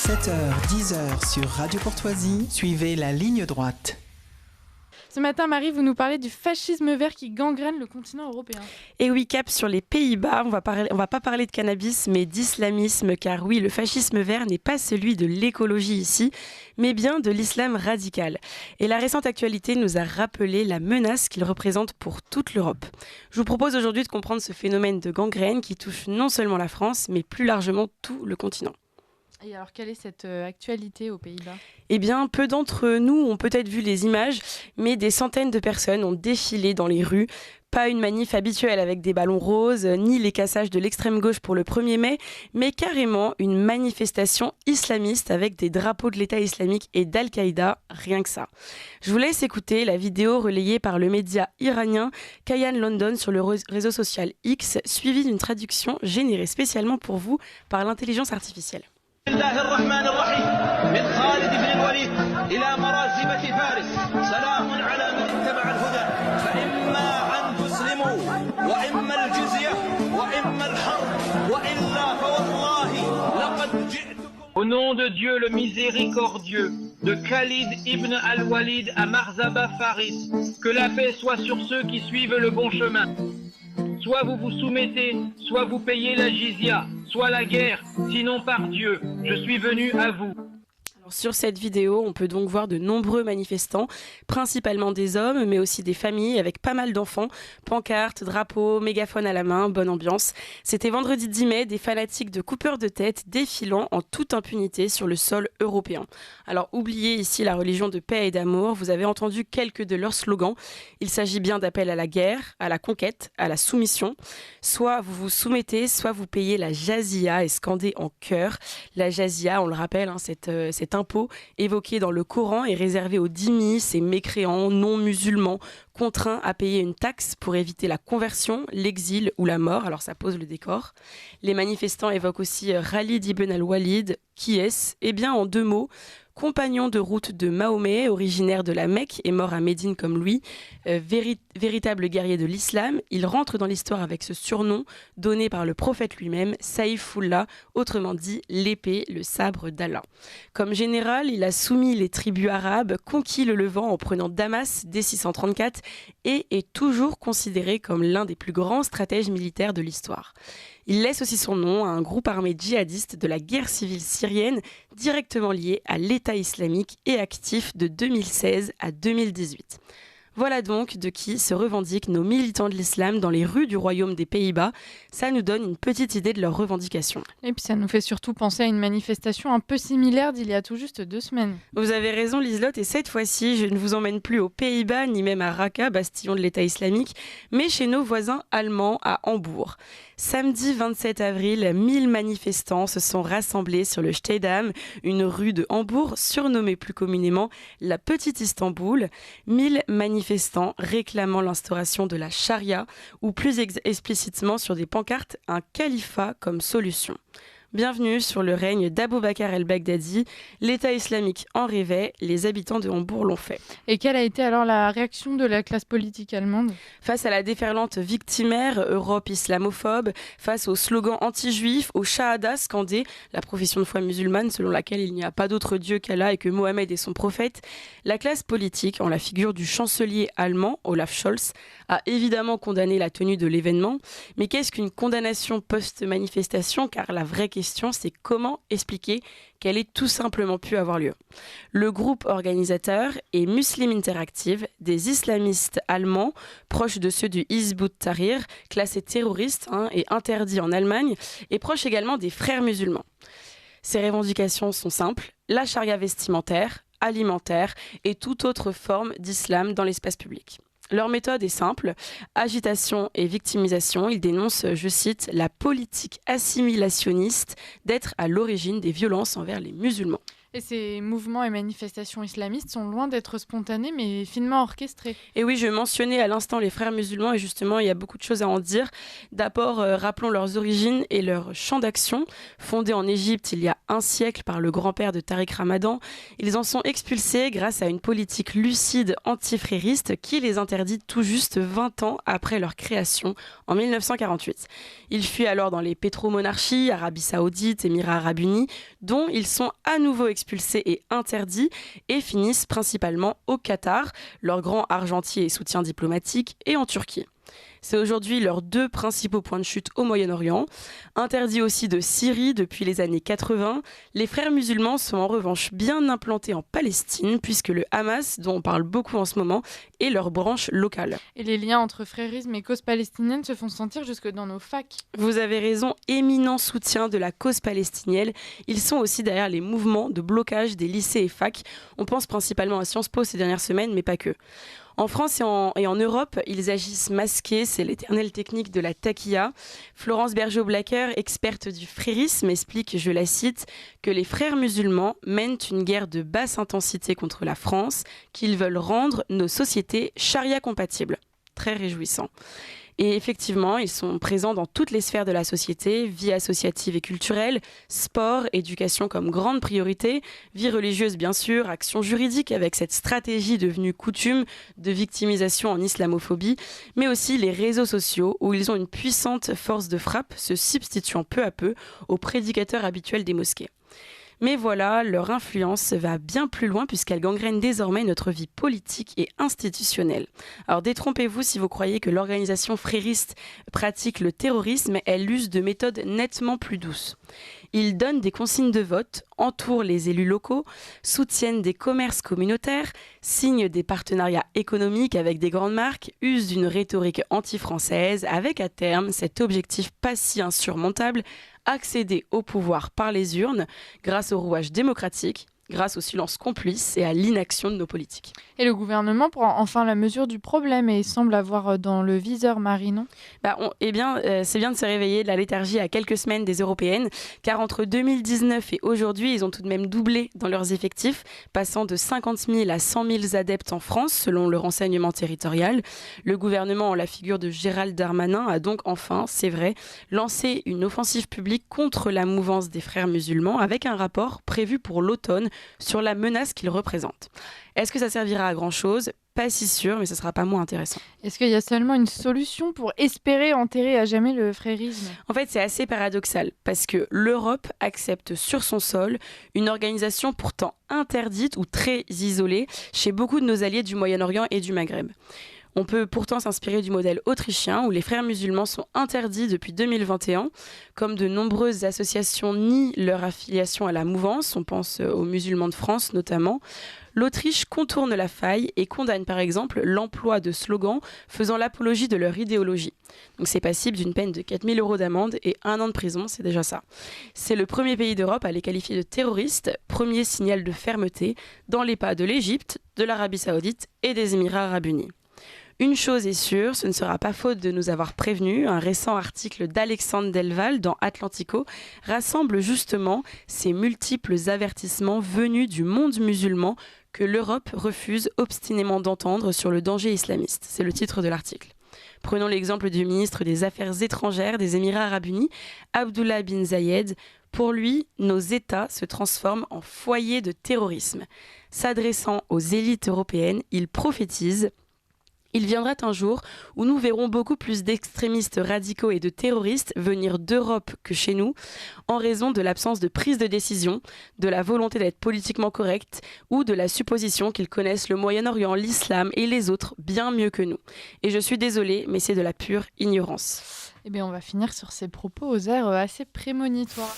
7h-10h sur Radio Courtoisie, suivez la ligne droite. Ce matin, Marie, vous nous parlez du fascisme vert qui gangrène le continent européen. Et oui, cap sur les Pays-Bas, on va pas parler de cannabis, mais d'islamisme, car oui, le fascisme vert n'est pas celui de l'écologie ici, mais bien de l'islam radical. Et la récente actualité nous a rappelé la menace qu'il représente pour toute l'Europe. Je vous propose aujourd'hui de comprendre ce phénomène de gangrène qui touche non seulement la France, mais plus largement tout le continent. Et alors, quelle est cette actualité aux Pays-Bas ? Eh bien, peu d'entre nous ont peut-être vu les images, mais des centaines de personnes ont défilé dans les rues. Pas une manif habituelle avec des ballons roses, ni les cassages de l'extrême gauche pour le 1er mai, mais carrément une manifestation islamiste avec des drapeaux de l'État islamique et d'Al-Qaïda, rien que ça. Je vous laisse écouter la vidéo relayée par le média iranien Kayan London sur le réseau social X, suivie d'une traduction générée spécialement pour vous par l'intelligence artificielle. الله الرحمن الرحيم من خالد بن الوليد إلى مرازبة فارس سلام على من اتبع الهدى فإما أن تسلموا وإما الجزية وإما الحرب وإلا فوالله لقد جئتكم. Au nom de Dieu le miséricordieux, de Khalid ibn al-Walid à Marzaba Faris, que la paix soit sur ceux qui suivent le bon chemin. Soit vous vous soumettez, soit vous payez la jizya, soit la guerre, sinon par Dieu, je suis venu à vous. Sur cette vidéo, on peut donc voir de nombreux manifestants, principalement des hommes, mais aussi des familles avec pas mal d'enfants, pancartes, drapeaux, mégaphones à la main, bonne ambiance. C'était vendredi 10 mai, des fanatiques de coupeurs de tête défilant en toute impunité sur le sol européen. Alors oubliez ici la religion de paix et d'amour, vous avez entendu quelques de leurs slogans. Il s'agit bien d'appels à la guerre, à la conquête, à la soumission. Soit vous vous soumettez, soit vous payez la jazia, est scandé en chœur. La jazia, on le rappelle, cet impôt évoqué dans le Coran est réservé aux dhimmis, ces mécréants non musulmans contraints à payer une taxe pour éviter la conversion, l'exil ou la mort. Alors ça pose le décor. Les manifestants évoquent aussi Khalid ibn al-Walid. Qui est-ce ? Eh bien, en 2 mots, compagnon de route de Mahomet, originaire de la Mecque et mort à Médine comme lui, véritable guerrier de l'islam. Il rentre dans l'histoire avec ce surnom donné par le prophète lui-même, Saïfullah, autrement dit l'épée, le sabre d'Allah. Comme général, il a soumis les tribus arabes, conquis le Levant en prenant Damas dès 634 et est toujours considéré comme l'un des plus grands stratèges militaires de l'histoire. Il laisse aussi son nom à un groupe armé djihadiste de la guerre civile syrienne directement lié à l'État islamique et actif de 2016 à 2018. Voilà donc de qui se revendiquent nos militants de l'islam dans les rues du royaume des Pays-Bas. Ça nous donne une petite idée de leurs revendications. Et puis ça nous fait surtout penser à une manifestation un peu similaire d'il y a tout juste 2 semaines. Vous avez raison Liselotte, et cette fois-ci, je ne vous emmène plus aux Pays-Bas, ni même à Raqqa, bastillon de l'État islamique, mais chez nos voisins allemands à Hambourg. Samedi 27 avril, 1000 manifestants se sont rassemblés sur le Stedam, une rue de Hambourg surnommée plus communément la Petite Istanbul. 1000 manifestants réclamant l'instauration de la charia ou plus explicitement sur des pancartes un califat comme solution. Bienvenue sur le règne d'Abou Bakr el-Baghdadi. L'État islamique en rêvait, les habitants de Hambourg l'ont fait. Et quelle a été alors la réaction de la classe politique allemande ? Face à la déferlante victimaire, Europe islamophobe, face aux slogans anti-juifs, aux shahadas scandés, la profession de foi musulmane selon laquelle il n'y a pas d'autre Dieu qu'Allah et que Mohamed est son prophète, la classe politique, en la figure du chancelier allemand Olaf Scholz, a évidemment condamné la tenue de l'événement. Mais qu'est-ce qu'une condamnation post-manifestation ? Car la vraie question, c'est comment expliquer qu'elle ait tout simplement pu avoir lieu. Le groupe organisateur est Muslim Interactive, des islamistes allemands proches de ceux du Hizb ut-Tahrir, classés terroristes et interdits en Allemagne, et proches également des frères musulmans. Ces revendications sont simples, la charia vestimentaire, alimentaire et toute autre forme d'islam dans l'espace public. Leur méthode est simple, agitation et victimisation. Ils dénoncent, je cite, la politique assimilationniste d'être à l'origine des violences envers les musulmans. Et ces mouvements et manifestations islamistes sont loin d'être spontanés, mais finement orchestrés. Et oui, je mentionnais à l'instant les frères musulmans, et justement, il y a beaucoup de choses à en dire. D'abord, rappelons leurs origines et leur champ d'action. Fondés en Égypte il y a un siècle par le grand-père de Tariq Ramadan, ils en sont expulsés grâce à une politique lucide antifrériste qui les interdit tout juste 20 ans après leur création en 1948. Ils fuient alors dans les pétromonarchies, Arabie Saoudite, Émirats Arabes Unis, dont ils sont à nouveau expulsés et interdits et finissent principalement au Qatar, leur grand argentier et soutien diplomatique, et en Turquie. C'est aujourd'hui leurs 2 principaux points de chute au Moyen-Orient. Interdits aussi de Syrie depuis les années 80, les frères musulmans sont en revanche bien implantés en Palestine puisque le Hamas, dont on parle beaucoup en ce moment, est leur branche locale. Et les liens entre frérisme et cause palestinienne se font sentir jusque dans nos facs. Vous avez raison, éminent soutien de la cause palestinienne. Ils sont aussi derrière les mouvements de blocage des lycées et facs. On pense principalement à Sciences Po ces dernières semaines, mais pas que. En France et en Europe, ils agissent masqués, c'est l'éternelle technique de la taquilla. Florence Bergeau-Blacker, experte du frérisme, explique, je la cite, que les frères musulmans mènent une guerre de basse intensité contre la France, qu'ils veulent rendre nos sociétés charia compatibles. Très réjouissant. Et effectivement, ils sont présents dans toutes les sphères de la société, vie associative et culturelle, sport, éducation comme grande priorité, vie religieuse bien sûr, action juridique avec cette stratégie devenue coutume de victimisation en islamophobie, mais aussi les réseaux sociaux où ils ont une puissante force de frappe, se substituant peu à peu aux prédicateurs habituels des mosquées. Mais voilà, leur influence va bien plus loin puisqu'elle gangrène désormais notre vie politique et institutionnelle. Alors détrompez-vous si vous croyez que l'organisation frériste pratique le terrorisme, elle use de méthodes nettement plus douces. Ils donnent des consignes de vote, entourent les élus locaux, soutiennent des commerces communautaires, signent des partenariats économiques avec des grandes marques, usent d'une rhétorique anti-française avec à terme cet objectif pas si insurmontable, accéder au pouvoir par les urnes grâce au rouage démocratique, grâce au silence complice et à l'inaction de nos politiques. Et le gouvernement prend enfin la mesure du problème et semble avoir dans le viseur Marie, non ? C'est bien de se réveiller de la léthargie à quelques semaines des européennes, car entre 2019 et aujourd'hui, ils ont tout de même doublé dans leurs effectifs, passant de 50 000 à 100 000 adeptes en France, selon le renseignement territorial. Le gouvernement, en la figure de Gérald Darmanin, a donc enfin, c'est vrai, lancé une offensive publique contre la mouvance des frères musulmans, avec un rapport prévu pour l'automne sur la menace qu'ils représentent. Est-ce que ça servira à grand-chose ? Pas si sûr, mais ce ne sera pas moins intéressant. Est-ce qu'il y a seulement une solution pour espérer enterrer à jamais le frérisme ? En fait, c'est assez paradoxal, parce que l'Europe accepte sur son sol une organisation pourtant interdite ou très isolée chez beaucoup de nos alliés du Moyen-Orient et du Maghreb. On peut pourtant s'inspirer du modèle autrichien où les frères musulmans sont interdits depuis 2021. Comme de nombreuses associations nient leur affiliation à la mouvance, on pense aux musulmans de France notamment, l'Autriche contourne la faille et condamne par exemple l'emploi de slogans faisant l'apologie de leur idéologie. Donc c'est passible d'une peine de 4 000 € d'amende et 1 an de prison, c'est déjà ça. C'est le premier pays d'Europe à les qualifier de terroristes, premier signal de fermeté dans les pas de l'Égypte, de l'Arabie Saoudite et des Émirats Arabes Unis. Une chose est sûre, ce ne sera pas faute de nous avoir prévenus. Un récent article d'Alexandre Delval dans Atlantico rassemble justement ces multiples avertissements venus du monde musulman que l'Europe refuse obstinément d'entendre sur le danger islamiste. C'est le titre de l'article. Prenons l'exemple du ministre des Affaires étrangères des Émirats Arabes Unis, Abdullah bin Zayed. Pour lui, nos États se transforment en foyers de terrorisme. S'adressant aux élites européennes, il prophétise: il viendra un jour où nous verrons beaucoup plus d'extrémistes radicaux et de terroristes venir d'Europe que chez nous, en raison de l'absence de prise de décision, de la volonté d'être politiquement correct ou de la supposition qu'ils connaissent le Moyen-Orient, l'islam et les autres bien mieux que nous. Et je suis désolée, mais c'est de la pure ignorance. Eh bien, on va finir sur ces propos aux airs assez prémonitoires.